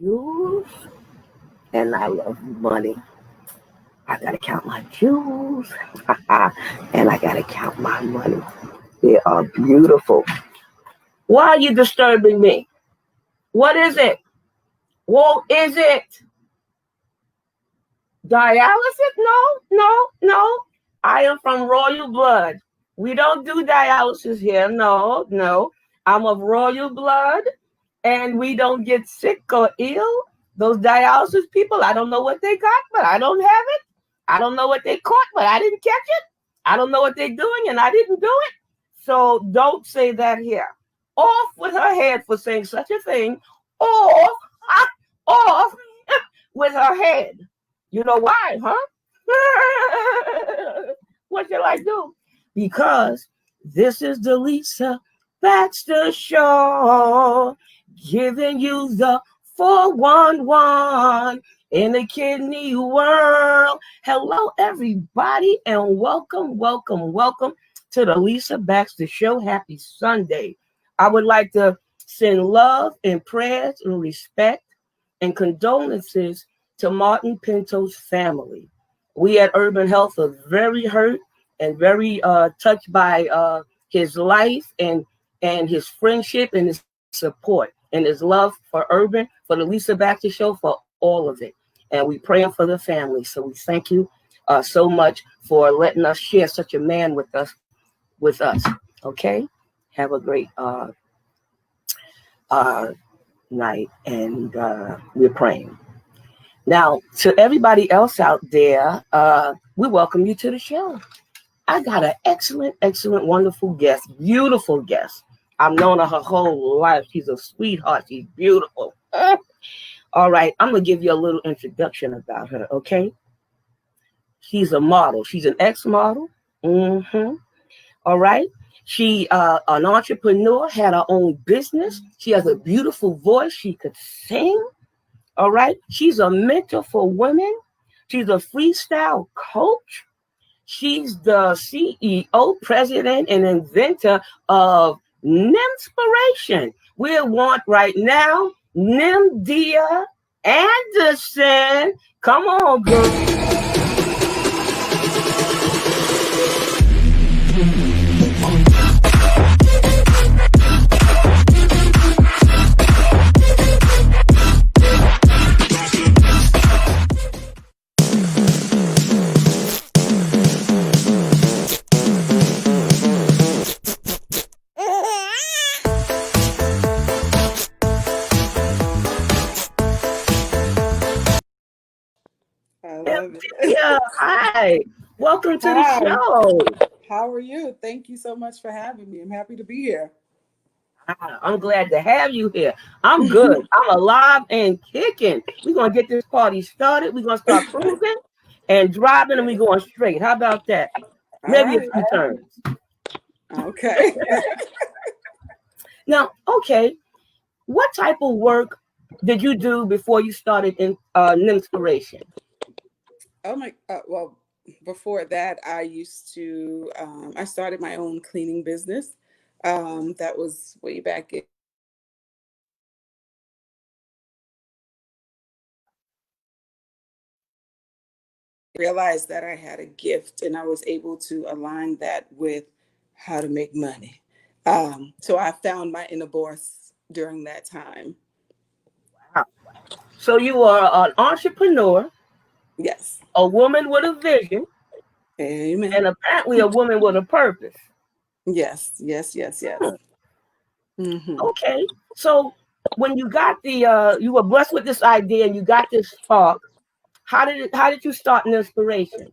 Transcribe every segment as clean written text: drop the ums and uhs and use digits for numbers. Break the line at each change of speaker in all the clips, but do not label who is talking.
jewels and I love money. I gotta count my jewels and I gotta count my money. They are beautiful. Why are you disturbing me? What is it? What is it? Dialysis? No, no, no. I am from royal blood. We don't do dialysis here. No, no. I'm of royal blood and we don't get sick or ill. Those dialysis people, I don't know what they got, but I don't have it. I don't know what they caught, but I didn't catch it. I don't know what they're doing, and I didn't do it. So don't say that here. Off with her head for saying such a thing. Off, off with her head. You know why, huh? What shall I do? Because this is the Lisa Baxter Show, giving you the 411 in the kidney world. Hello, everybody, and welcome, welcome, welcome to the Lisa Baxter Show. Happy Sunday. I would like to send love and prayers and respect and condolences to Martin Pinto's family. We at Urban Health are very hurt and very touched by his life and his friendship and his support and his love for Urban, for the Lisa Baxter Show, for all of it. And we praying for the family. So we thank you so much for letting us share such a man with us. Okay, have a great uh, night, and we're praying. Now, to everybody else out there, we welcome you to the show. I got an excellent, excellent, wonderful guest, beautiful guest. I've known her whole life. She's a sweetheart. She's beautiful. All right, I'm going to give you a little introduction about her, okay? She's a model. She's an ex-model. All right. She an entrepreneur, had her own business. She has a beautiful voice. She could sing. All right. She's a mentor for women. She's a freestyle coach. She's the CEO, president, and inventor of Nnemspiration. We want right now Nnemdia Anderson. Come on, girl.
I love it.
Yeah, hi. Welcome to the
Hi,
show.
how are you? Thank you so much for having me. I'm happy to be here.
I'm glad to have you here. I'm good. I'm alive and kicking. We're going to get this party started. We're going to start cruising and driving, and we're going straight. How about that?
All
Maybe a
right.
few turns.
Okay.
Now, okay, what type of work did you do before you started in Inspiration?
Oh my, well, before that, I used to, I started my own cleaning business. That was way back in. Realized that I had a gift and I was able to align that with how to make money. So I found my inner boss during that time.
So you are an entrepreneur,
Yes.
a woman with a vision,
Amen.
and apparently a woman with a purpose.
Yes, yes, yes, yes. Hmm.
Okay. So when you got the you were blessed with this idea and you got this spark, how did you start an inspiration?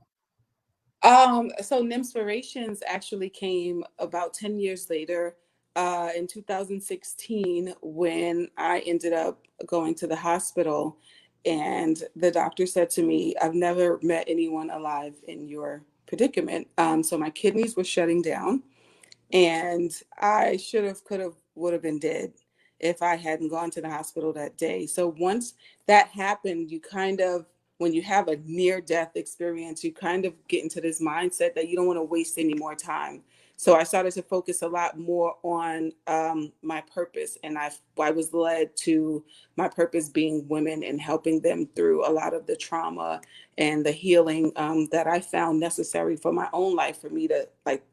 So Nimspirations actually came about 10 years later, in 2016, when I ended up going to the hospital and the doctor said to me, I've never met anyone alive in your predicament. So my kidneys were shutting down and I should have, could have, would have been dead if I hadn't gone to the hospital that day. So once that happened, you kind of, when you have a near death experience, you kind of get into this mindset that you don't want to waste any more time. So I started to focus a lot more on my purpose, and I was led to my purpose being women and helping them through a lot of the trauma and the healing that I found necessary for my own life, for me to, like,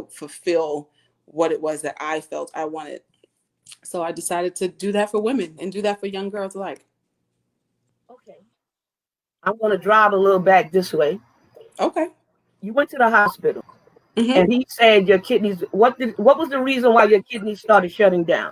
fulfill what it was that I felt I wanted. So I decided to do that for women and do that for young girls alike.
Okay. I'm going to drive a little back this way.
Okay.
You went to the hospital,
hmm
and he said your kidneys. What was the reason why your kidneys started shutting down?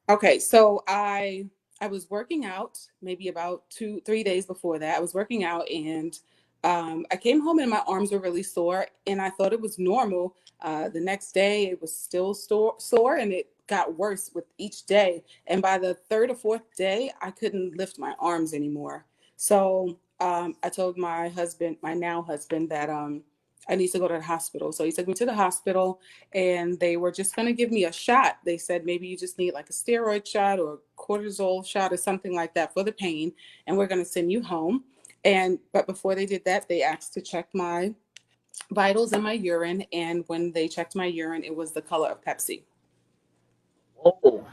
Okay, so I was working out maybe about 2 3 days before that. I was working out, and I came home and my arms were really sore, and I thought it was normal. The next day it was still sore, and it got worse with each day. And by the third or fourth day, I couldn't lift my arms anymore. So I told my husband, my now husband, that I need to go to the hospital. So he took me to the hospital, and they were just going to give me a shot. They said maybe you just need like a steroid shot or a cortisol shot or something like that for the pain, and we're going to send you home. And but before they did that, they asked to check my vitals and my urine, and when they checked my urine, it was the color of Pepsi.
Oh,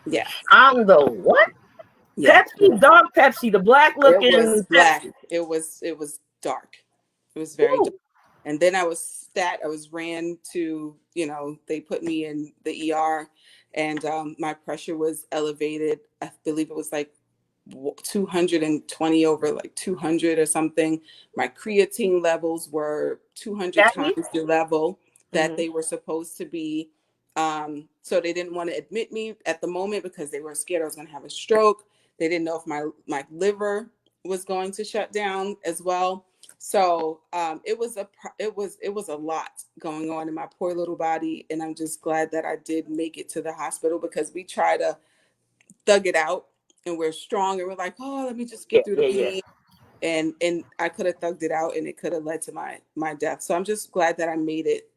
Yeah,
Shondo. What?
yeah.
Pepsi, dark Pepsi, the black
It was
looking
black.
Pepsi.
It was dark. It was very dark.
Woo.
And then I was ran to, they put me in the ER, and my pressure was elevated. I believe it was like 220 over like 200 or something. My creatine levels were 200
Daddy?
times the level that
Mm-hmm.
they were supposed to be. So they didn't want to admit me at the moment because they were scared I was going to have a stroke. They didn't know if my liver was going to shut down as well. So it was a lot going on in my poor little body, and I'm just glad that I did make it to the hospital, because we try to thug it out, and we're strong, and we're like, oh, let me just
Yeah,
get through the
yeah, yeah.
pain. And I could have thugged it out, and it could have led to my death. So I'm just glad that I made it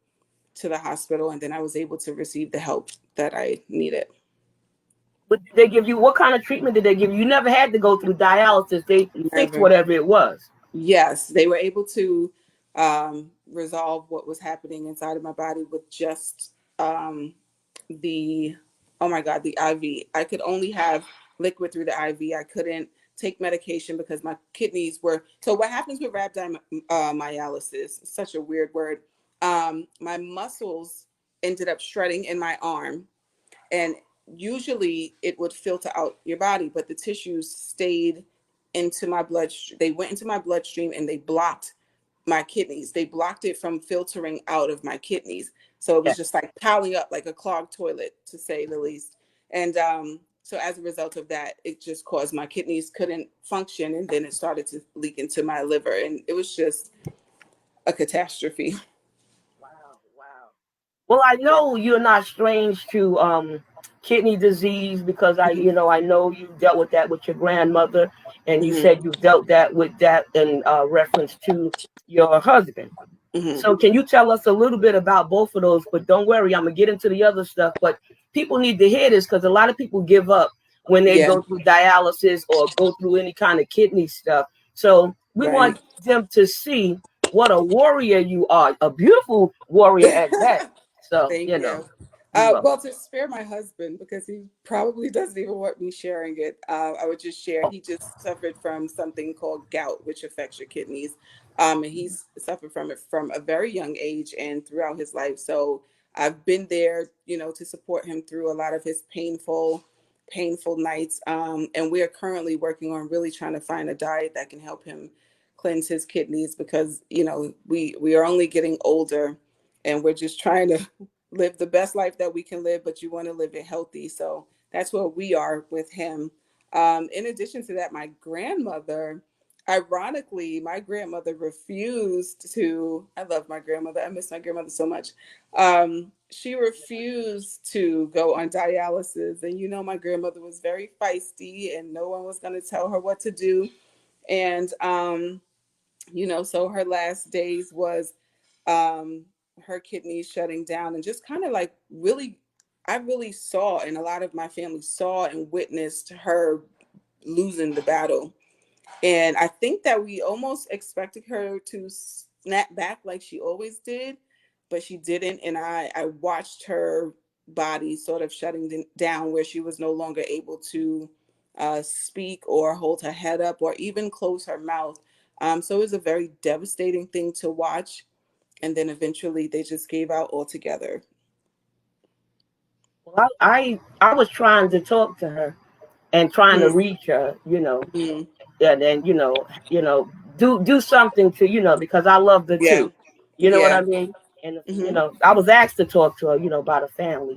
to the hospital, and then I was able to receive the help that I needed.
But did they give you what kind of treatment did they give you? You never had to go through dialysis. They fixed
Never.
whatever it was.
Yes, they were able to resolve what was happening inside of my body with just the oh my god, the IV. I could only have liquid through the IV. I couldn't take medication because my kidneys were. So what happens with rhabdomyolysis? Such a weird word. My muscles ended up shredding in my arm, and usually it would filter out your body, but the tissues stayed into my bloodstream. They went into my bloodstream, and they blocked my kidneys. They blocked it from filtering out of my kidneys. So it
Yeah.
was just like piling up like a clogged toilet, to say the least. And so as a result of that, it just caused my kidneys couldn't function, and then it started to leak into my liver, and it was just a catastrophe.
Wow, wow. Well, I know you're not strange to kidney disease because I know you dealt with that with your grandmother, and you
hmm
said you've dealt that with that in reference to your husband.
hmm
So, can you tell us a little bit about both of those? But don't worry, I'm gonna get into the other stuff. But people need to hear this because a lot of people give up when they
Yeah,
go through dialysis or go through any kind of kidney stuff. So, we want
right.
them to see what a warrior you are, a beautiful warrior at that. So,
Thank you.
you're welcome.
Well, to spare my husband, because he probably doesn't even want me sharing it, I would just share he just suffered from something called gout, which affects your kidneys. And he's suffered from it from a very young age and throughout his life. So I've been there, to support him through a lot of his painful nights. And we are currently working on really trying to find a diet that can help him cleanse his kidneys, because, we are only getting older, and we're just trying to live the best life that we can live, but you want to live it healthy. So that's where we are with him. In addition to that, my grandmother, ironically, my grandmother refused to. I love my grandmother. I miss my grandmother so much. She refused to go on dialysis. And my grandmother was very feisty, and no one was going to tell her what to do. And, so her last days was um, her kidneys shutting down, and just kind of like really, I really saw, and a lot of my family saw and witnessed her losing the battle. And I think that we almost expected her to snap back like she always did, but she didn't. And I watched her body sort of shutting down, where she was no longer able to speak or hold her head up or even close her mouth. So it was a very devastating thing to watch. And then eventually they just gave out altogether.
Well, I was trying to talk to her and trying to
Mm,
reach her,
mm,
and then do something to because I loved her
yeah,
too. You know what I
yeah,
mean? And
hmm,
I was asked to talk to her, by the family,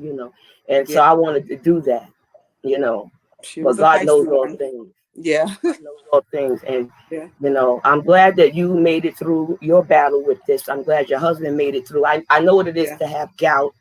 and so
yeah.
I wanted to do that, you know.
She
But
was a
God
feisty
knows all
one.
things.
Yeah,
God knows all things, and
yeah,
I'm glad that you made it through your battle with this. I'm glad your husband made it through. I know what it is
yeah,
to have gout.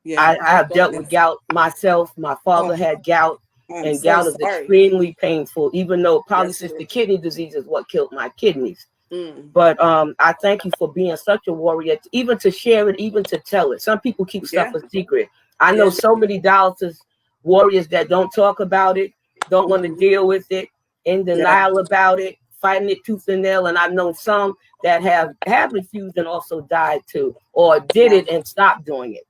yeah.
I
Oh
have dealt with
goodness.
gout myself. My father
Oh,
had gout,
I'm
and
so
gout is
sorry.
extremely painful, even though
Yes, it
polycystic
is.
kidney disease is what killed my kidneys.
Mm,
But I thank you for being such a warrior, even to share it, even to tell it. Some people keep stuff
yeah,
a secret. I know
yeah,
so many dialysis warriors that don't talk about it, don't want to
hmm,
deal with it, in
yeah,
denial about it, fighting it tooth and nail. And I've known some that have refused and also died too, or did
yeah,
it and stopped doing it.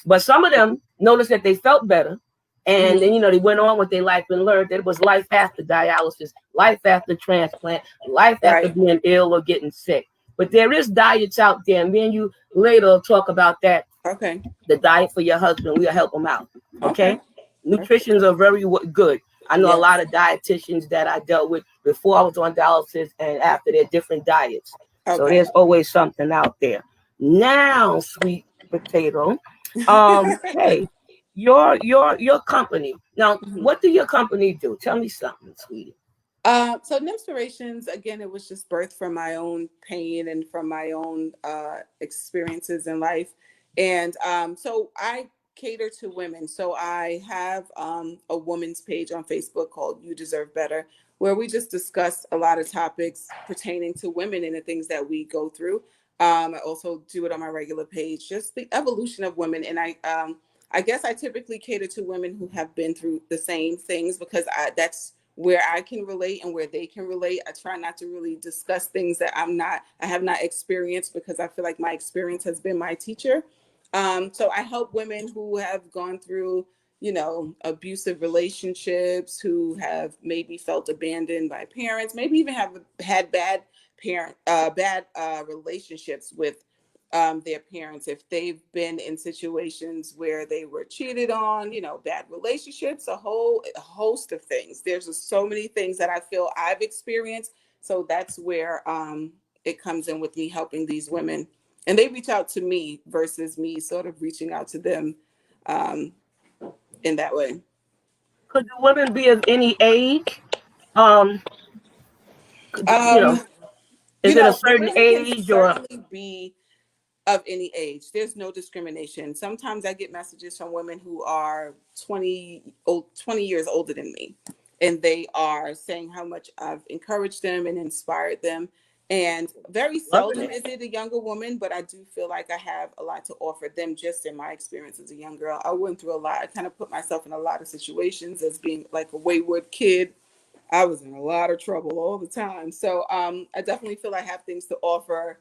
But some of them noticed that they felt better. And
hmm,
then, they went on with their life and learned that it was life after dialysis, life after transplant, life after
right.
being ill or getting sick. But there is diets out there. And me and you later will talk about that,
Okay,
the diet for your husband. We'll help him out.
okay,
Okay?
perfect.
Nutritions are very good. I know a lot
Yes.
of dietitians that I dealt with before I was on dialysis and after. They're different diets. So
Okay.
there's always something out there. Now, sweet potato, hey, your company. Now,
Mhm.
what do your company do? Tell me something, sweetie.
So Nimspirations, again, it was just birthed from my own pain and from my own experiences in life. And so I cater to women. So I have a woman's page on Facebook called You Deserve Better, where we just discuss a lot of topics pertaining to women and the things that we go through. I also do it on my regular page, just the evolution of women. And I guess I typically cater to women who have been through the same things because that's where I can relate and where they can relate. I try not to really discuss things that I have not experienced because I feel like my experience has been my teacher. So I help women who have gone through, abusive relationships, who have maybe felt abandoned by parents, maybe even have had bad relationships with their parents, if they've been in situations where they were cheated on, bad relationships, a host of things. There's just so many things that I feel I've experienced. So that's where it comes in with me helping these women. And they reach out to me versus me sort of reaching out to them um, in that way.
Could the women be of any age? Um,
Um,
is it a
the
certain
women can
age or
certainly be of any age. There's no discrimination. Sometimes I get messages from women who are 20 years older than me, and they are saying how much I've encouraged them and inspired them. And very
loving
seldom
it?
is it a younger woman, but I do feel like I have a lot to offer them just in my experience as a young girl. I went through a lot. I kind of put myself in a lot of situations as being like a wayward kid. I was in a lot of trouble all the time. So I definitely feel I have things to offer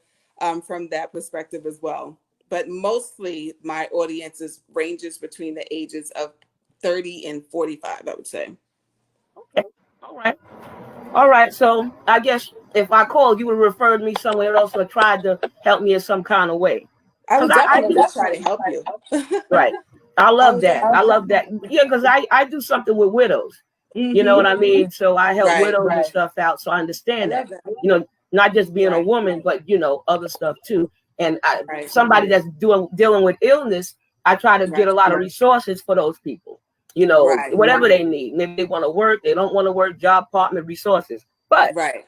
from that perspective as well. But mostly my audience ranges between the ages of 30 and 45, I would say.
Okay. All right. All right. So I guess if I called, you would refer me somewhere else or tried to help me in some kind of way.
I
Because
would
I do.
definitely try to help you.
Right. I
I
love
would
that. I
definitely.
love that. Yeah, because I do something with widows. You know what
Mm-hmm.
I mean? So I help
Right.
widows and stuff out. So I
I
understand that.
love that.
Not just being a
Right.
woman, but other stuff too. And
Right.
somebody that's dealing with illness, I try to get
Right.
a lot of resources for those people.
Right.
Whatever they need. Maybe they want to work, they don't want to work, job, partner, resources. But
Right.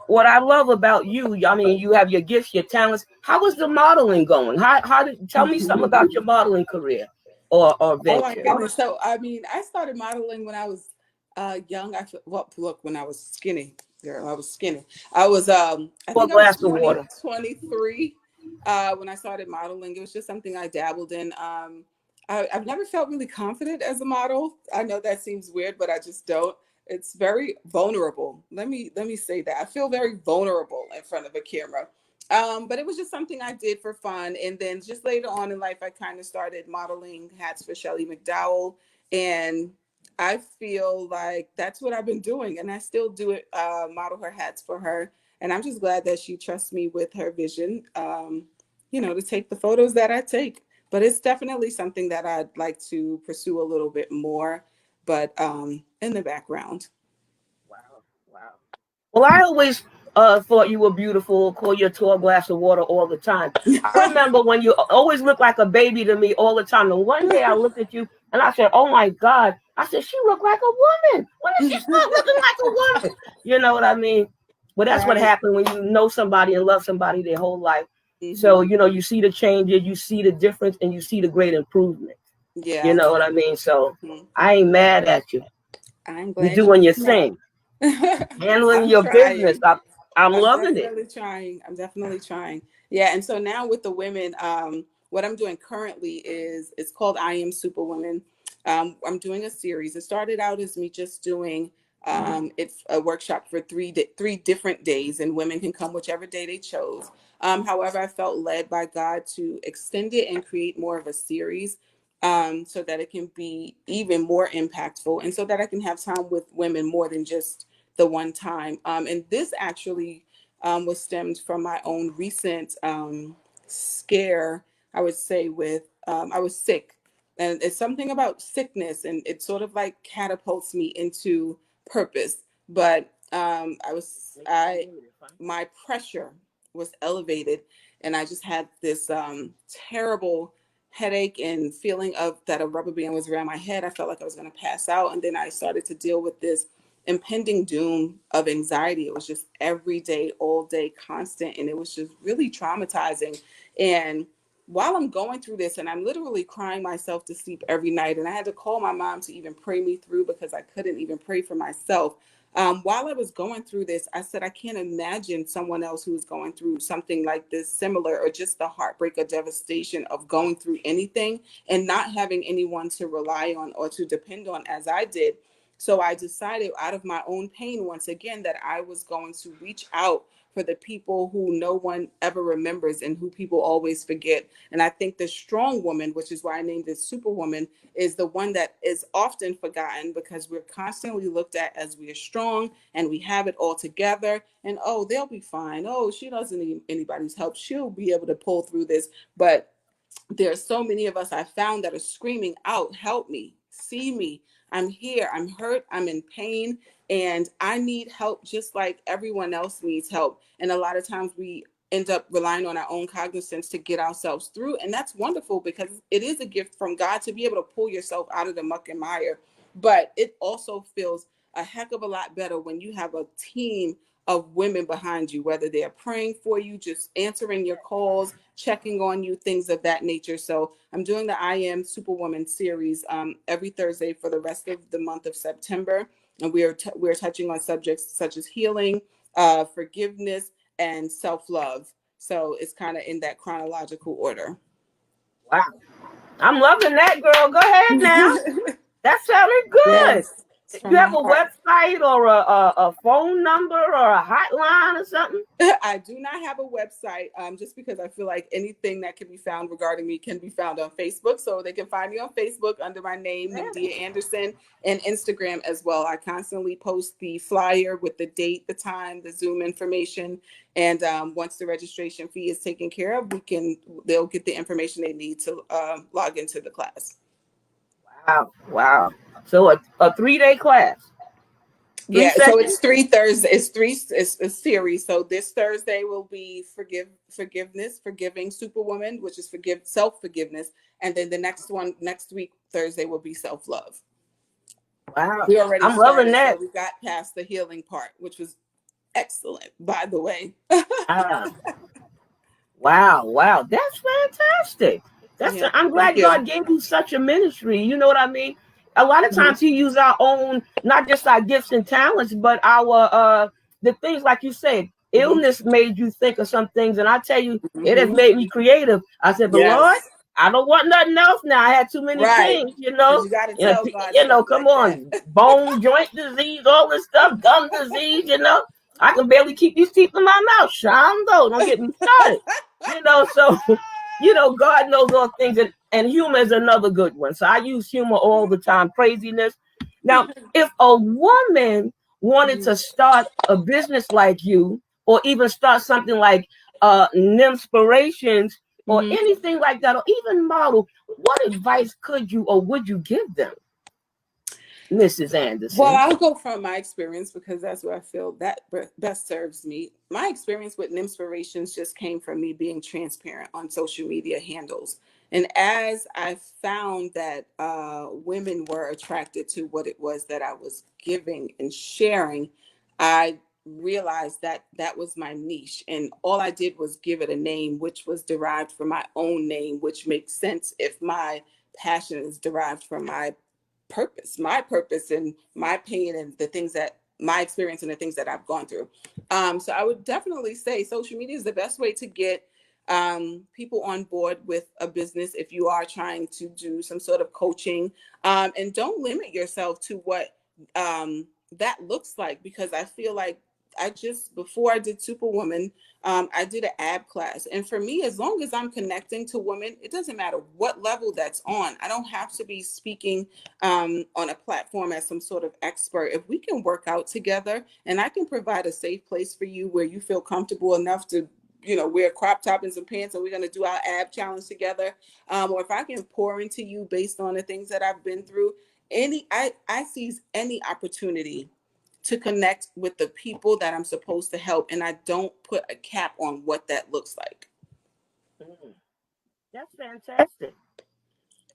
what I love about you, I mean, you have your gifts, your talents. How is the modeling going? How did tell me something about your modeling career or
Oh my
venture?
goodness. So I mean, I started modeling when I was young. Look, when I was skinny, girl, I was skinny. I was I
Pour a
think I was
glass of
20,
water.
23 when I started modeling. It was just something I dabbled in. I've never felt really confident as a model. I know that seems weird, but I just don't. It's very vulnerable. Let me say that. I feel very vulnerable in front of a camera. But it was just something I did for fun. And then just later on in life, I kind of started modeling hats for Shelley McDowell. And I feel like that's what I've been doing. And I still do it, model her hats for her. And I'm just glad that she trusts me with her vision, to take the photos that I take. But it's definitely something that I'd like to pursue a little bit more, but in the background.
Wow, wow. Well, I always thought you were beautiful, call you a tall glass of water all the time. I remember when you always looked like a baby to me all the time. And one day I looked at you and I said, oh my God. I said, she looked like a woman. When did she start looking like a woman? You know what I mean? Well, that's what
Right.
happened when you know somebody and love somebody their whole life. So,
Hmm.
you see the changes, you see the difference, and you see the great improvement. You
Yeah.
know what I mean? So
Mhm.
I ain't mad at you.
I'm
You're
glad
doing
you
your
know.
thing, handling
I'm
your business.
trying.
I'm
I'm
loving it.
definitely trying. I'm definitely trying. Yeah, and so now with the women, what I'm doing currently is it's called I Am Superwoman. I'm doing a series. It started out as me just doing it's a workshop for three different days, and women can come whichever day they chose. However, I felt led by God to extend it and create more of a series, so that it can be even more impactful, and so that I can have time with women more than just the one time. And this actually was stemmed from my own recent scare, I would say, with I was sick. And it's something about sickness, and it sort of like catapults me into purpose. But my pressure was elevated, and I just had this terrible headache and feeling of that a rubber band was around my head. I felt like I was going to pass out, and then I started to deal with this impending doom of anxiety. It was just every day, all day, constant, and it was just really traumatizing. And while I'm going through this, and I'm literally crying myself to sleep every night, and I had to call my mom to even pray me through because I couldn't even pray for myself. While I was going through this, I said, I can't imagine someone else who's going through something like this, similar, or just the heartbreak or devastation of going through anything and not having anyone to rely on or to depend on as I did. So I decided, out of my own pain, once again, that I was going to reach out for the people who no one ever remembers and who people always forget. And I think the strong woman, which is why I named it Superwoman, is the one that is often forgotten because we're constantly looked at as we are strong and we have it all together. And oh, they'll be fine. Oh, she doesn't need anybody's help. She'll be able to pull through this. But there's so many of us I found that are screaming out, help me, see me. I'm here. I'm hurt. I'm in pain. And I need help just like everyone else needs help. And a lot of times we end up relying on our own cognizance to get ourselves through. And that's wonderful because it is a gift from God to be able to pull yourself out of the muck and mire. But it also feels a heck of a lot better when you have a team of women behind you, whether they're praying for you, just answering your calls, checking on you, things of that nature. So I'm doing the I Am Superwoman series every Thursday for the rest of the month of September, and we're touching on subjects such as healing, forgiveness, and self love. So it's kind of in that chronological order.
Wow. I'm loving that, girl. Go ahead now. That sounded good.
Yes, it's
You
from
have
my
a
heart.
website or a phone number or a hotline or something?
I do not have a website, just because I feel like anything that can be found regarding me can be found on Facebook. So they can find me on Facebook under my name,
Yeah.
Nnemdia Anderson, and Instagram as well. I constantly post the flyer with the date, the time, the Zoom information. And once the registration fee is taken care of, they'll get the information they need to log into the class.
Wow. Wow. So a 3-day class, three
Yeah, so
sessions?
it's three Thursdays. It's a series. So this Thursday will be forgiveness, forgiving Superwoman, which is self forgiveness, and then the next one next week Thursday will be self love.
Wow.
We already
I'm loving
started, so
that.
we got past the healing part, which was excellent, by the way.
Ah, wow. Wow. That's fantastic.
Yeah,
I'm
thank
glad
you.
God gave you such a ministry. You know what I mean? A lot of
Mhm,
times he use our own, not just our gifts and talents, but our the things like you said,
mhm,
illness made you think of some things. And I tell you, it has
mhm.
made me creative. I said, but Lord,
Yes,
I don't want nothing else now. I had too many
right.
things, you
Because
know.
you got to
You know,
tell God stuff
come
like that.
on, bone joint disease, all this stuff, gum disease, you know. I can barely keep these teeth in my mouth. Shondo, don't get me started. So God knows all things, and humor is another good one. So I use humor all the time. Craziness. Now, if a woman wanted to start a business like you, or even start something like Nimspirations, or
Mhm.
anything like that, or even model, what advice could you or would you give them, Mrs.
Well,
Anderson?
I'll go from my experience because that's where I feel that best serves me. My experience with Inspirations just came from me being transparent on social media handles. And as I found that women were attracted to what it was that I was giving and sharing, I realized that that was my niche. And all I did was give it a name, which was derived from my own name, which makes sense if my passion is derived from my purpose and my pain and the things that my experience and the things that I've gone through. So I would definitely say social media is the best way to get people on board with a business if you are trying to do some sort of coaching. And don't limit yourself to what that looks like, because I feel like before I did Superwoman, I did an ab class. And for me, as long as I'm connecting to women, it doesn't matter what level that's on. I don't have to be speaking on a platform as some sort of expert. If we can work out together and I can provide a safe place for you where you feel comfortable enough to, wear a crop top and some pants and we're going to do our ab challenge together. Or if I can pour into you based on the things that I've been through, I seize any opportunity to connect with the people that I'm supposed to help. And I don't put a cap on what that looks like.
Mm, that's fantastic.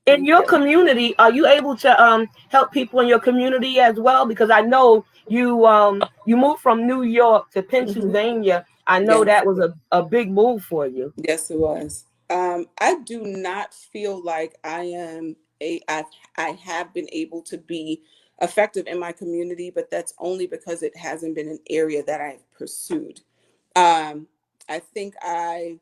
In
Thank
your
you.
community, are you able to help people in your community as well? Because I know you moved from New York to
Mhm.
Pennsylvania. I know
Yes.
that was a big move for you.
Yes, it was. I do not feel like I have been able to be effective in my community, but that's only because it hasn't been an area that I've pursued. Um, I think I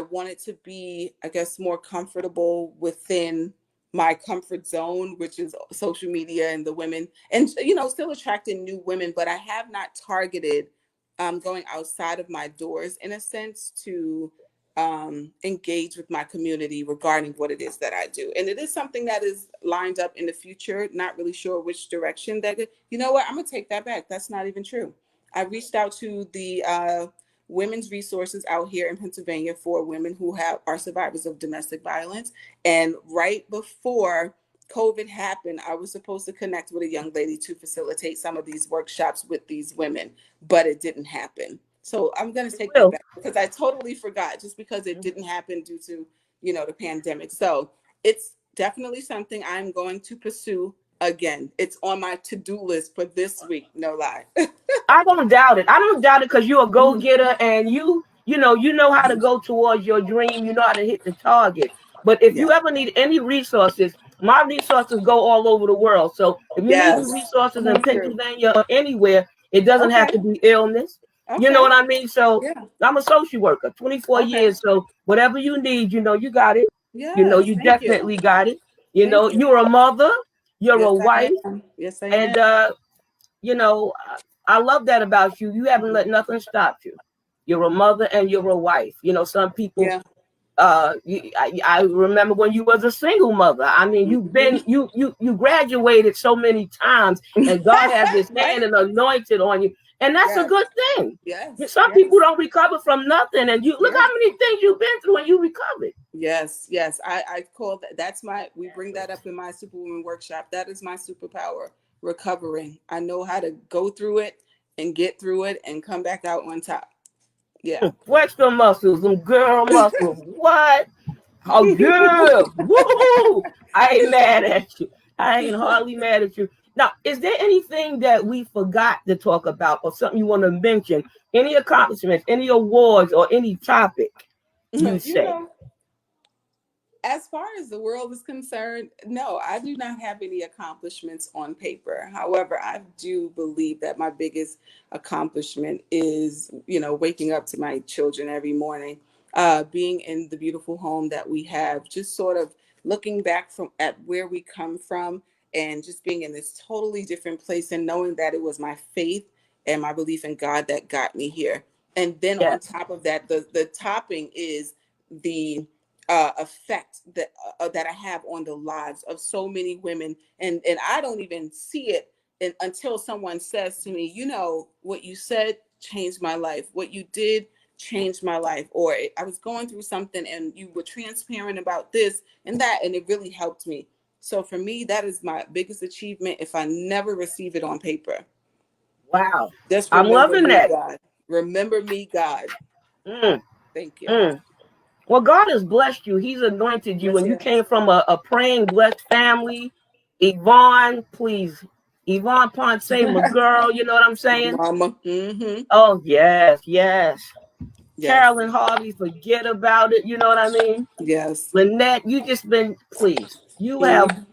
wanted to be, I guess, more comfortable within my comfort zone, which is social media and the women, and still attracting new women. But I have not targeted going outside of my doors in a sense to engage with my community regarding what it is that I do. And it is something that is lined up in the future. Not really sure which direction that. You know what? I'm gonna take that back. That's not even true. I reached out to the women's resources out here in Pennsylvania for women who are survivors of domestic violence. And right before COVID happened, I was supposed to connect with a young lady to facilitate some of these workshops with these women, but it didn't happen. So I'm going to
It
take that
will.
back because I totally forgot just because it didn't happen due to, the pandemic. So it's definitely something I'm going to pursue again. It's on my to-do list for this week, no lie.
I don't doubt it. I don't doubt it because you're a go getter, and you know how to go towards your dream. You know how to hit the target. But if
Yeah.
you ever need any resources, my resources go all over the world. So if you need the
Yes.
resources
Come
in
on through.
Pennsylvania or anywhere, it doesn't have
Okay.
to be illness. You know
Okay.
what I mean? So
Yeah.
I'm a social worker, 24
Okay.
years. So whatever you need, you got it.
Yes.
You
Thank you.
definitely got it.
Thank you.
You're a mother, you're a
Yes, I
wife,
am. Yes, I
and
am.
you know, I love that about you. You haven't let nothing stop you. You're a mother and you're a wife. Some people.
Yeah.
I remember when you was a single mother. I mean, you've
Mhm.
been you graduated so many times, and God has His hand
Right?
and anointed on you, and that's a
Yes.
good thing.
Yes.
Some people
Yes.
don't recover from nothing, and you look
Yeah.
how many things you've been through, and you recovered.
Yes. Yes. I call that. We bring that up in my Superwoman workshop. That is my superpower, recovering. I know how to go through it and get through it and come back out on top. Yeah.
Flex them muscles, them girl muscles. What? Oh, yeah. Woo! I ain't mad at you. I ain't hardly mad at you. Now, is there anything that we forgot to talk about or something you want to mention? Any accomplishments, any awards, or any topic you
you
say?
know, as far as the world is concerned, no, I do not have any accomplishments on paper. However, I do believe that my biggest accomplishment is, waking up to my children every morning, being in the beautiful home that we have, just sort of looking back from at where we come from and just being in this totally different place and knowing that it was my faith and my belief in God that got me here. And then on
Yes.
top of that, the topping is the effect that I have on the lives of so many women, and I don't even see it until someone says to me, you know, what you said changed my life. What you did changed my life. Or I was going through something and you were transparent about this and that, and it really helped me. So for me, that is my biggest achievement if I never receive it on paper.
Wow.
Just
I'm
remember
loving
me,
that.
God. Remember me, God.
Mm,
Thank you.
mm. Well, God has blessed you. He's anointed you,
Yes,
and you
yes.
came from a praying, blessed family. Yvonne, please. Yvonne Ponce, my girl, you know what I'm
My
saying?
mama. Mm-hmm.
Oh, yes, yes.
Yes.
Carolyn Harvey, forget about it. You know what I mean?
Yes.
Lynette, you just been, please. You have
Mm-hmm.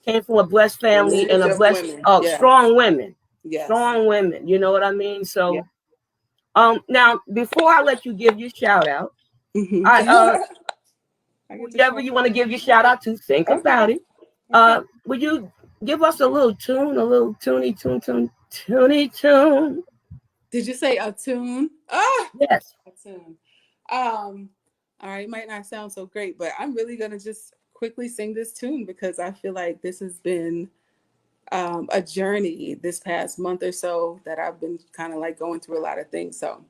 came from a blessed family and
Lineage
a
of
blessed,
women.
oh,
Yes.
strong women.
Yes.
Strong women. You know what I mean?
Yes.
So, now, before I let you give your shout out, I,
Mm-hmm. I get to
whoever
show.
you want to give your shout out to, think about
Okay.
it.
Okay.
Would you give us a little tune, a little tuny tune?
Did you say a tune? Ah,
Yes.
a tune. Um, all right, might not sound so great, but I'm really gonna just quickly sing this tune because I feel like this has been a journey this past month or so that I've been kind of like going through a lot of things. So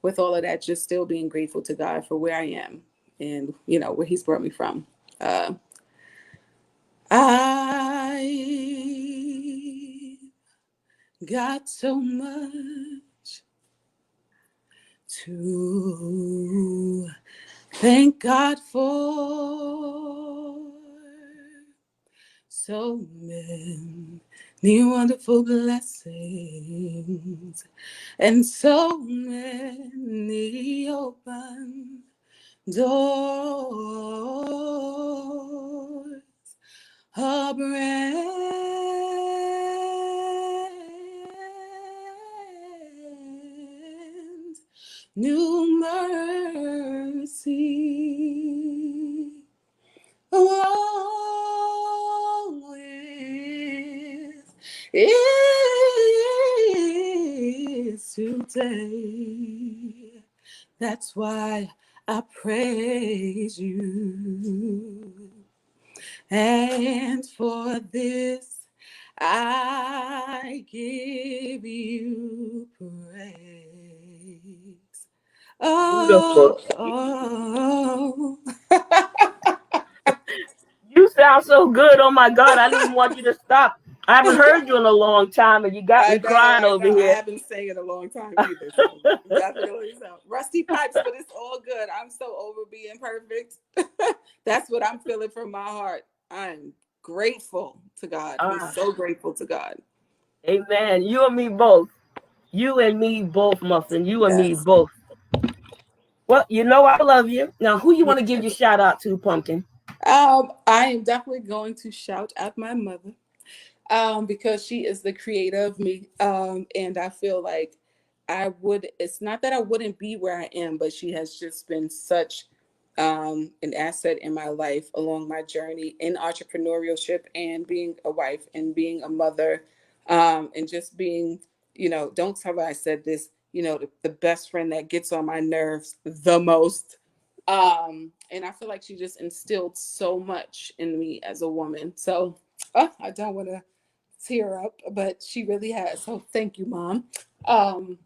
with all of that, just still being grateful to God for where I am and you know where He's brought me from. Uh, I got so much to thank God for, so many wonderful blessings and so many open doors. A brand new mercy along with is today. That's why I praise you. And for this I give you praise.
Beautiful.
Oh, oh.
You sound so good. Oh my God. I didn't want you to stop. I haven't heard you in a long time and you got me crying
I
over
know. I
here.
haven't sang in a long time either, so definitely so rusty pipes, but it's all good. I'm so over being perfect. That's what I'm feeling from my heart. I'm grateful to God. I'm
Ah,
so grateful to God.
amen. You and me both. You and me both, Muffin. You and me
Yes.
both. Well, you know I love you. Now, who you want to give your shout out to, Pumpkin?
I am definitely going to shout out my mother because she is the creator of me. And I feel like it's not that I wouldn't be where I am, but she has just been such an asset in my life along my journey in entrepreneurship and being a wife and being a mother and just being, you know, don't tell her I said this, you know, the best friend that gets on my nerves the most. And I feel like she just instilled so much in me as a woman. So I don't want to tear up, but she really has. So thank you, Mom. Um,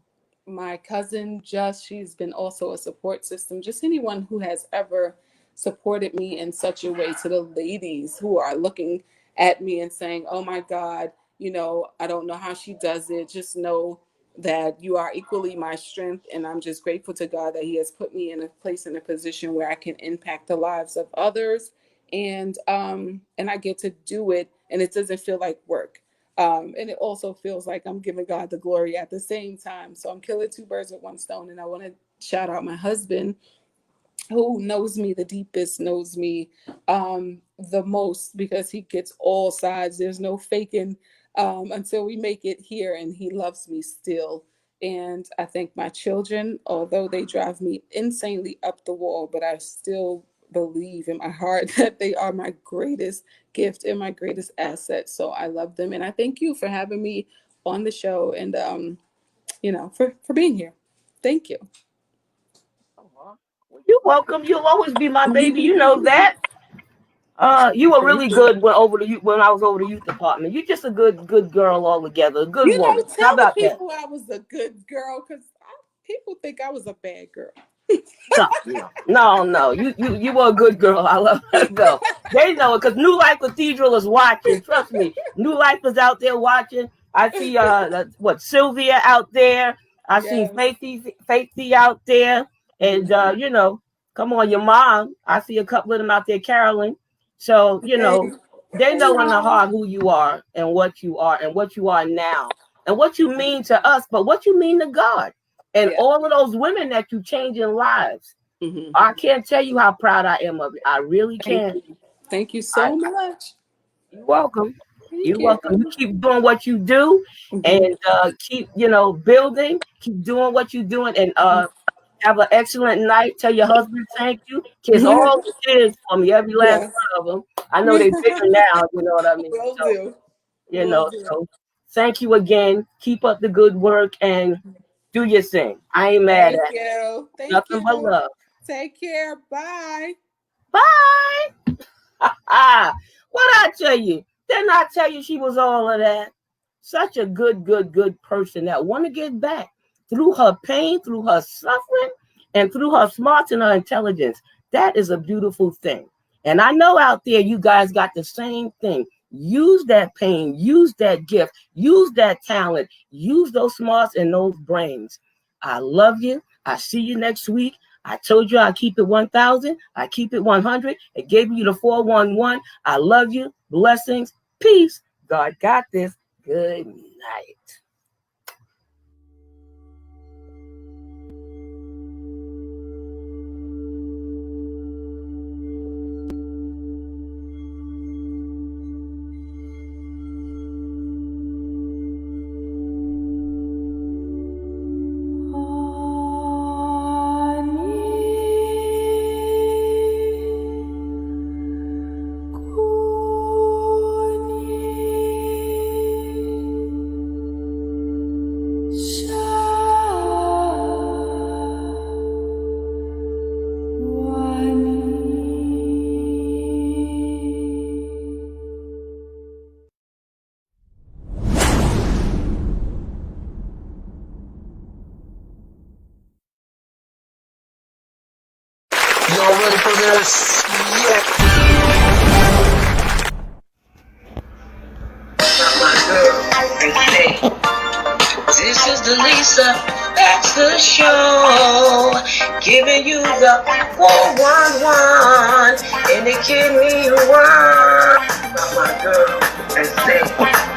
my cousin, just she's been also a support system. Just anyone who has ever supported me in such a way. To the ladies who are looking at me and saying, "Oh my God, you know, I don't know how she does it." Just know that you are equally my strength, and I'm just grateful to God that He has put me in a place, in a position where I can impact the lives of others, and I get to do it, and it doesn't feel like work. And it also feels like I'm giving God the glory at the same time. So I'm killing two birds with one stone. And I want to shout out my husband, who knows me the deepest, knows me the most, because he gets all sides. There's no faking until we make it here, and he loves me still. And I thank my children, although they drive me insanely up the wall, but I still believe in my heart that they are my greatest gift and my greatest asset. So I love them. And I thank you for having me on the show. And for being here. Thank you.
You're welcome. You'll always be my baby. You know
Thank
that. You were really
you.
good when I was over the youth department. You're just a good girl altogether, a good woman. How
Tell the
about that?
people I was a good girl because people think I was a bad girl.
No. You were a good girl. I love that though. They know it because New Life Cathedral is watching. Trust me, New Life is out there watching. I see Sylvia out there. I see
Yes.
Faithy out there, and
Mhm.
come on, your mom. I see a couple of them out there, Carolyn. So
Hey,
they
hey,
know in the
mom.
heart who you are and what you are and what you are now and what you mean to us, but what you mean to God and
Yeah.
all of those women that you change in lives.
Hmm.
I can't tell you how proud I am of it. I really
Thank
can.
you. Thank you
I,
so much.
you're welcome.
Thank
You're welcome. You
you.
keep doing what you do,
Hmm.
and keep building. Keep doing what you're doing, and have an excellent night. Tell your husband thank you. Kiss all the kids for me, every last
Yes.
one of them. I know they're bigger now. You know what I mean.
Will
So
do. Will do.
so thank you again. Keep up the good work and do your thing. I ain't mad
Thank
at you.
you. Thank
Nothing but
you.
love.
Take care. Bye.
Bye. What I tell you? Didn't I tell you she was all of that? Such a good person that want to get back through her pain, through her suffering, and through her smarts and her intelligence. That is a beautiful thing. And I know out there you guys got the same thing. Use that pain, use that gift, use that talent, use those smarts and those brains. I love you. I see you next week. I told you I keep it 1,000. I keep it 100. I gave you the 411. I love you. Blessings. Peace. God got this. Good night.
Y'all ready for this? Yeah. This is the Lisa Baxter Show, giving you the 411 and the kid me one. My girl, and say.